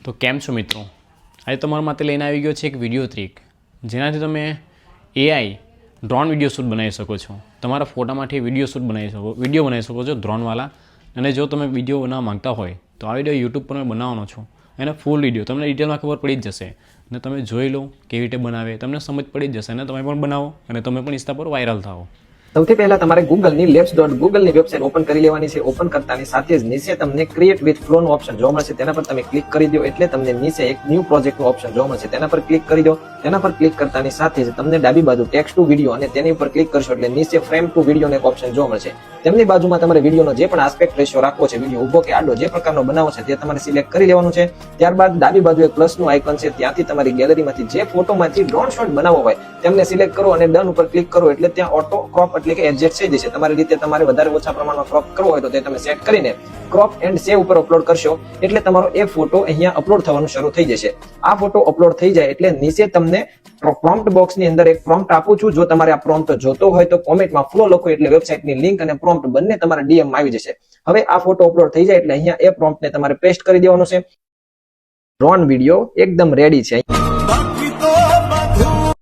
તો કેમ છો મિત્રો? આજે તમારા માટે લઈને આવી ગયો છે એક વિડીયો ટ્રીક, જેનાથી તમે એઆઈ ડ્રોન વિડીયો શૂટ બનાવી શકો છો. તમારા ફોટામાંથી વિડીયો બનાવી શકો છો ડ્રોનવાળા. અને જો તમે વિડીયો બનાવવા માંગતા હોય તો આ વિડીયો યુટ્યુબ પર બનાવવાનો છો. એને ફૂલ વિડીયો તમને ડિટેલમાં ખબર પડી જ જશે અને તમે જોઈ લો કેવી રીતે બનાવે, તમને સમજ પડી જ જશે અને તમે પણ બનાવો અને તમે પણ ઇન્સ્ટા પર વાયરલ થાઓ. સૌથી પહેલા તમારે ગૂગલની labs.google ની વેબસાઇટ ઓપન કરી લેવાની છે. ઓપન કરતાની સાથે જ નીચે તમને ક્રિએટ વિથ ફ્લો નો ઓપ્શન જોવા મળશે. તેના પર તમે ક્લિક કરી દો એટલે તમને નીચે એક ન્યૂ પ્રોજેક્ટ નો ઓપ્શન જોવા મળશે. તેના પર ક્લિક કરી દો. તેના પર ક્લિક કરતાની સાથે જ તમને ડાબી બાજુ ટેક્સ્ટ ટુ વિડીયો અને તેની ઉપર ક્લિક કરશો એટલે નીચે ફ્રેમ ટુ વિડીયો નો એક ઓપ્શન જોવા મળશે. તેમની બાજુમાં તમારે વિડીયોનો જે પણ આસ્પેક્ટ રેશિયો રાખવો છે, વિડીયો ઊભો કે આડો જે પ્રકારનો બનાવો છે તે તમારે સિલેક્ટ કરી લેવાનું છે. ત્યારબાદ ડાબી બાજુ એક પ્લસ નું આઇકન છે, ત્યાંથી તમારી ગેલેરીમાંથી જે ફોટોમાંથી ડ્રોન શોટ બનાવવો હોય તેમને સિલેક્ટ કરો અને ડન ઉપર ક્લિક કરો એટલે ત્યાં ઓટો ક્રોપ એટલે કે એડજસ્ટ થઈ જશે. તમારી રીતે તમારે વધારે ઓછા પ્રમાણમાં ક્રોપ કરવો હોય તો તે તમે સેટ કરીને ક્રોપ એન્ડ સેવ ઉપર અપલોડ કરશો એટલે તમારો એ ફોટો અહીંયા અપલોડ થવાનું શરૂ થઈ જશે. આ ફોટો અપલોડ થઈ જાય એટલે નીચે તમને પ્રોમ્પ્ટ બોક્સ ની અંદર એક પ્રોમ્પ્ટ આપું છું. જો તમારે આ પ્રોમ્પ્ટ જોતો હોય તો કોમેન્ટમાં ફ્લો લખો એટલે વેબસાઇટની લિંક અને પ્રોમ્પ્ટ બંને તમારા ડીએમ માં આવી જશે. હવે આ ફોટો અપલોડ થઈ જાય એટલે અહીંયા એ પ્રોમ્પ્ટને તમારે પેસ્ટ કરી દેવાનું છે. ડ્રોન વિડીયો એકદમ રેડી છે.